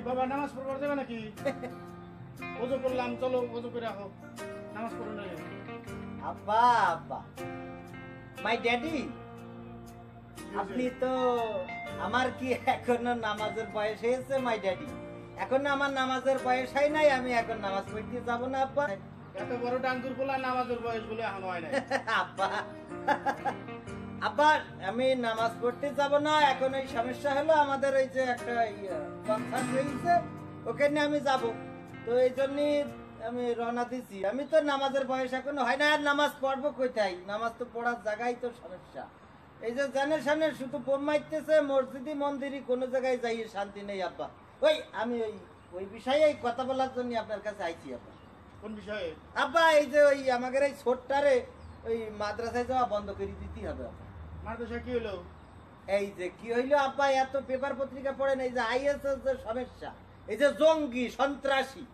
বাবা নামাজ পড়বার যাবে নাকি? ওযু করলাম, চলো ওযু করে রাখো, নামাজ পড়ো না। আব্বা আব্বা মাই ড্যাডি, আপনি তো আমার কি এখনো নামাজের বয়স হয়েছে? মাই ড্যাডি, এখন আমার নামাজের বয়স হয় নাই, আমি এখন নামাজ পড়তে যাব না আব্বা। এত বড় ডাঙ্গুর বলা নামাজের বয়স বলে এখন হয় নাই আব্বা। আব্বা আমি নামাজ পড়তে যাব না, এখন ওই সমস্যা হলো আমাদের ওই যে একটা কনসার্ট হয়েছে, ওখানে আমি যাব, তো এই জন্য আমি রওনা দিছি। আমি তো নামাজের বয়স এখনো হয় না, আর নামাজ পড়বো কোথায়? নামাজ তো পড়ার জায়গায় তো সমস্যা। এই যে জানের সামনে শুধু বোম মারতেছে, মসজিদি মন্দিরই কোনো জায়গায় যাই শান্তি নেই আব্বা। ওই আমি ওই বিষয়ে কথা বলার জন্য আপনার কাছে আইছি আব্বা। কোন বিষয়ে? আব্বা এই যে ওই আমাদের এই ছোট্টারে ওই মাদ্রাসায় যাওয়া বন্ধ করে দিতে হবে আব্বা। মাদ্রাসা কি হলো? এই যে কি হইলো আব্বা, এত পেপার পত্রিকা পড়েন, এই যে আইএসএস যে সমস্যা, এই যে জঙ্গি সন্ত্রাসী,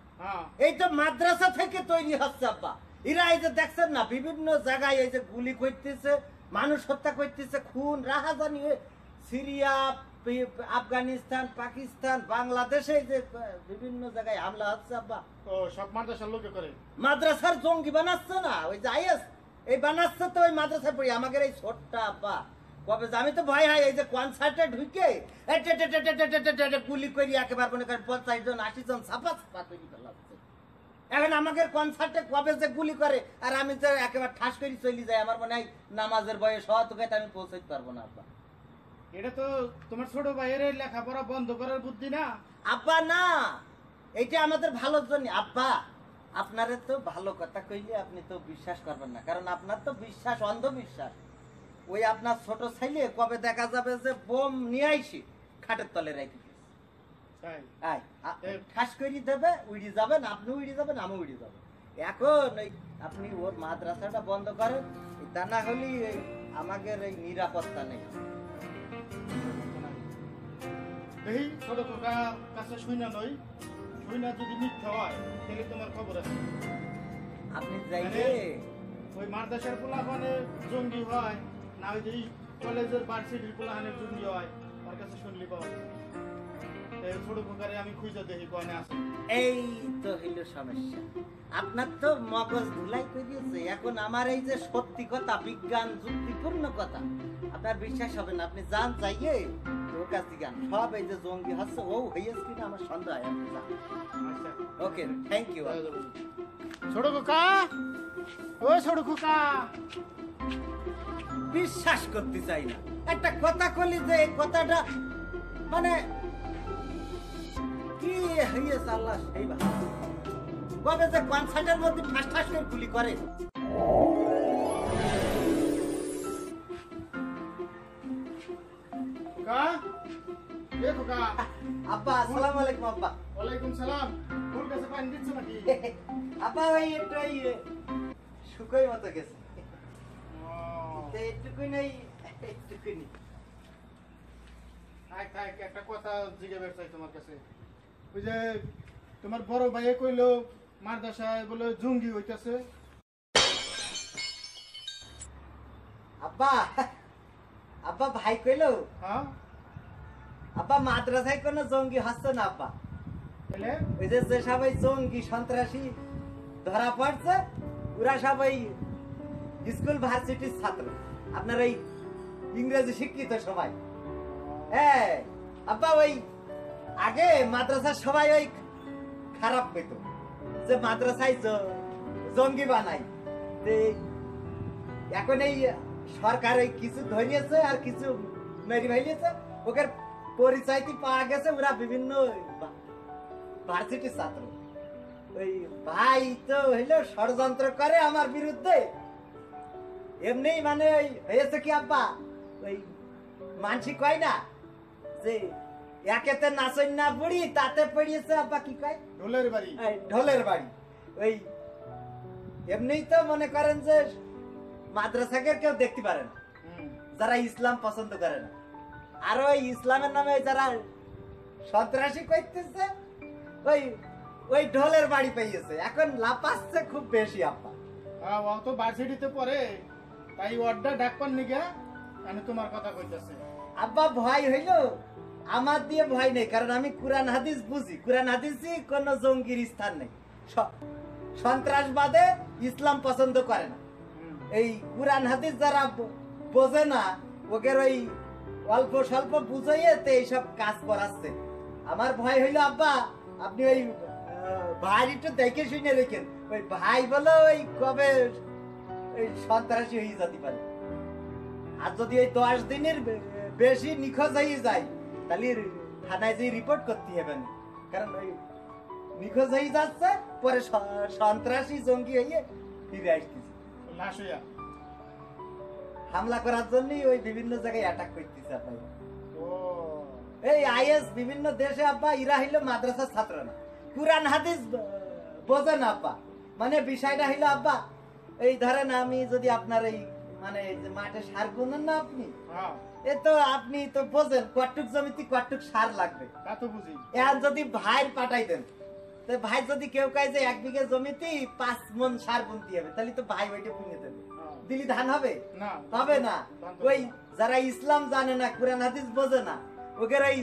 এই তো মাদ্রাসা থেকে তৈরি হচ্ছে আব্বা। এরা এই যে দেখছেন না বিভিন্ন জায়গায় এই যে গুলি করতেছে, মানুষ হত্যা করতেছে, খুন রাহাজানি, সিরিয়া, আফগানিস্তান, পাকিস্তান, বাংলাদেশে যে বিভিন্ন জায়গায় হামলা হচ্ছে আব্বা। ও সব মাদ্রাসার লোকে করে? মাদ্রাসার জঙ্গি বানাচ্ছে না, ওই যে আইএস এই বানাচ্ছে, তো ওই মাদ্রাসায় পড়ি আমাদের এই ছোট্ট আব্বা। কবে আমি তো ভয় হয় এই যে কনসার্টে ঢুকে গুলি করি একেবারে মনে করেন 50 জন 80 জন ছাপা ছাপা তৈরি ফেলাচ্ছে। এখন আমাদের কনসার্টে কবে যে গুলি করে আর আমি যে একেবারে ঠাস করে চলে যাই, আমার মনে হয় নামাজের বয়স হওয়া তোকে আমি পৌঁছাইতে পারবো না আব্বা। এটা তো তোমার ছোট ভাইয়ের লেখাপড়া বন্ধ করার বুদ্ধি না আব্বা? না, এটা আমাদের ভালোর জন্য আব্বা। আপনারে তো ভালো কথা কইলে আপনি তো বিশ্বাস করবেন না, কারণ আপনার তো বিশ্বাস অন্ধবিশ্বাস। ওই আপনার ছোট ছেলে কবে দেখা যাবে যে বোম নিয়ে আইসি খাটের তলে রেখে ঠাস করে দেবে, উড়ি যাবেন, আপনি উড়ি যাবেন, আমি উড়ি যাবো। এখন ওই আপনি ওর মাদ্রাসাটা বন্ধ করেন, তা না হলে আমাদের এই নিরাপত্তা নেই। এই ছোট খোকা কাছে শুই না নই, শুই না যদি মিথ্যা হয় তাহলে তোমার খবর আছে। আপনি যাইলে ওই মাদ্রাসার পোলাপানে জঙ্গি হয় না, ওই যে কলেজের ভার্সিটির পোলাহানের জঙ্গি হয়, ওর কাছে শুনলি পাওয়া ছোট খোকারে আমি খুঁজে দেখি কোনে আছে। এই তো হইল সমস্যা, আপনার তো মগজ ধুলাই করিয়েছে। এখন আমার এই যে সত্যি কথা, বিজ্ঞান যুক্তিপূর্ণ কথা, আপনার বিশ্বাস হবে না। আপনি যান চাইয়ে ওর কাছ থেকে সব এই যে জঙ্গি হচ্ছে ও হইয়াছে কিনা আমার সন্দেহ হয়। ওকে, থ্যাংক ইউ। ছোট খোকা, ও ছোট খোকা, বিশ্বাস করতে চাই না। একটা কথা কলি যে এই কথাটা মানে কি হইয়াছে আল্লাহ সেই ভালো। কবে যে কনসার্টের মধ্যে ঠাস ঠাস করে গুলি করে। আব্বা আসসালামু আলাইকুম। আব্বা ওয়ালাইকুম সালাম। ফুল গাছে পানি দিচ্ছ নাকি? আব্বা ওই একটু শুকোই মতো গেছে, একটুকুই নেই, একটুকুই নেই। একটা কথা জিজ্ঞাসা চাই তোমার কাছে। ওই যে তোমার বড় ভাইয়ে কইলো মাদ্রাসায় বলে জঙ্গি হইতাছে। আব্বা আব্বা ভাই কইলো হ্যাঁ আব্বা মাদ্রাসায় কোনো জঙ্গি হচ্ছে না আব্বা। তাহলে ওই যে সবাই জঙ্গি সন্ত্রাসী ধরা পড়ছে ওরা সবাই স্কুল ভার্সিটির ছাত্র, আপনার ওই ইংরেজি শিক্ষিত সবাই। হ্যাঁ আব্বা, ওই আগে মাদ্রাসার সবাই ওই খারাপ পেত যে মাদ্রাসায় জঙ্গি বানাই, এখন এই সরকার ওই কিছু ধরিয়েছে আর কিছু মেরি ভাইলিয়েছে, ওকে পরিচয়টি পাওয়া গেছে ওরা বিভিন্ন ভার্সিটির ছাত্র। ওই ভাই তো হইলো ষড়যন্ত্র করে আমার বিরুদ্ধে। এমনি মানে ওই হয়েছে কি আব্বা, ওই মানসিক কয় না যে একেতে নাচন না বুড়ি তাতে পড়িয়েছে আব্বা, কি কয় ঢোলের বাড়ি। ঢোলের বাড়ি। ওই এমনি তো মনে করেন যে মাদ্রাসাকে কেউ দেখতে পারে না যারা ইসলাম পছন্দ করে না, আর ওই ইসলামের নামে যারা সন্ত্রাসী করতেছে ওই ওই ঢোলের বাড়ি পেয়েছে, এখন লাপাচ্ছে খুব বেশি আব্বা। হ্যাঁ ও তো ভার্সিটিতে পড়ে, তাই ওয়ার্ডটা ডাকপান নিগে আমি তোমার কথা কইতাছে। আব্বা ভয় হইলো আমার দিয়ে ভয় নেই, কারণ আমি কুরআন হাদিস বুঝি, কুরআন হাদিসই কোন জঙ্গির স্থান নেই। সন্ত্রাসবাদে ইসলাম পছন্দ করে না। এই কুরআন হাদিস যারা বোঝে না ওদের ওই অল্প স্বল্প বুঝাইয়ে এইসব কাজ করাচ্ছে। আমার ভয় হইলো আব্বা আপনি ওই ভাই একটু দেখে শুনে রেখেন, ওই ভাই বলো ওই কবে ওই সন্ত্রাসী হয়ে যেতে পারে। আর যদি ওই 10 দিনের বেশি নিখোঁজ হয়ে যায় তাহলে থানায় যে রিপোর্ট করতে হবে না, কারণ ওই নিখোঁজ হয়ে যাচ্ছে পরে সন্ত্রাসী জঙ্গি হয়ে ফিরে আসতেছে লাশ হইয়া হামলা করার জন্যই ওই বিভিন্ন জায়গায় অ্যাটাক করতেছে আব্বা। ও এই আইএস বিভিন্ন দেশে আব্বা ইরা হইলো মাদ্রাসার ছাত্র না, কুরআন হাদিস বোঝে না আব্বা। মানে বিষয়টা হইলো আব্বা, এই ধরেন আমি যদি আপনার এই মানে মাঠে সার বুনেন না আপনি, হ্যাঁ এ তো আপনি তো বোঝেন কটুক জমিতে কটুক সার লাগবে, তা তো বুঝি। এখন যদি ভাই পাঠাই দেন তো ভাই যদি কেউ কয় যে 1 বিঘা জমিতে 5 মণ সার বুনতে হবে, তাহলে তো ভাই ওইটা বুনে দেবে, দিলি ধান হবে না হবে না। ওই যারা ইসলাম জানে না কুরআন হাদিস বোঝে না ওদের ওই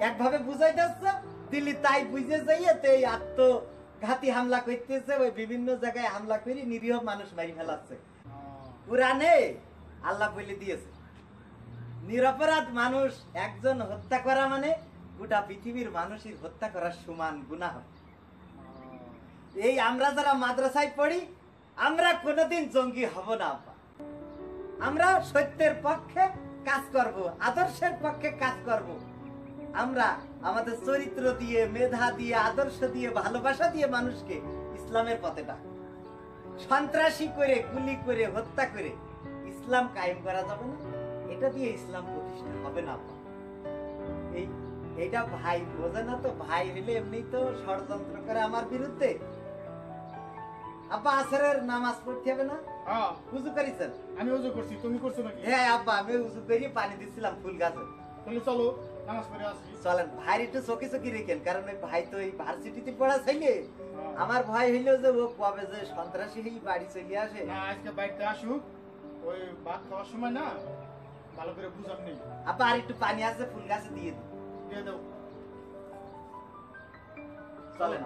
একভাবে বুঝাইতেছে দিল্লি তাই বুঝে যাইয়ে তো এই আত্মঘাতী হামলা করতেছে, ওই বিভিন্ন জায়গায় হামলা করে নিরীহ মানুষ মারি ফেলাচ্ছে। কুরআনে আল্লাহ বলে দিয়েছে নিরপরাধ মানুষ একজন হত্যা করা মানে গোটা পৃথিবীর মানুষের হত্যা করার সমান গুনাহ। এই আমরা যারা মাদ্রাসায় পড়ি আমরা কোনোদিন জঙ্গি হব না আব্বা। আমরা সত্যের পক্ষে কাজ করব, আদর্শের পক্ষে কাজ করব। আমরা আমাদের চরিত্র দিয়ে, মেধা দিয়ে, আদর্শ দিয়ে, ভালোবাসা দিয়ে মানুষকে ইসলামের পথে ডাকব। সন্ত্রাসী করে, গুলি করে, হত্যা করে ইসলাম কায়েম করা যাবে না, এটা দিয়ে ইসলাম প্রতিষ্ঠা হবে না আব্বা। এইটা ভাই বোঝে না তো, ভাই হইলে এমনি তো ষড়যন্ত্র করে আমার বিরুদ্ধে। আব্বা আসরের নামাজ পড়তে হবে না? হ্যাঁ উযু করেছেন? আমি ওযু করছি, তুমি করছো নাকি? হ্যাঁ আব্বা আমি উযু করে পানি দিছিলাম ফুল গাছে। তাহলে চলো নামাজ পড়ে আসি। চলেন, ভাই একটু চোখে চোখে রেখেন, কারণ ওই ভাই তো এই ভার্সিটিতে পড়া ছেলে। আমার ভয় হইলো যে ও কবে যে সন্ত্রাসী হয়ে বাড়ি চলে আসে। না আজকে বাড়িতে আসুক, ওই ভাত খাওয়ার সময় না ভালো করে বুঝাম নেই। আব্বা আর একটু পানি আছে ফুল গাছে দিয়ে দিন। দিয়ে দাও। চলেন।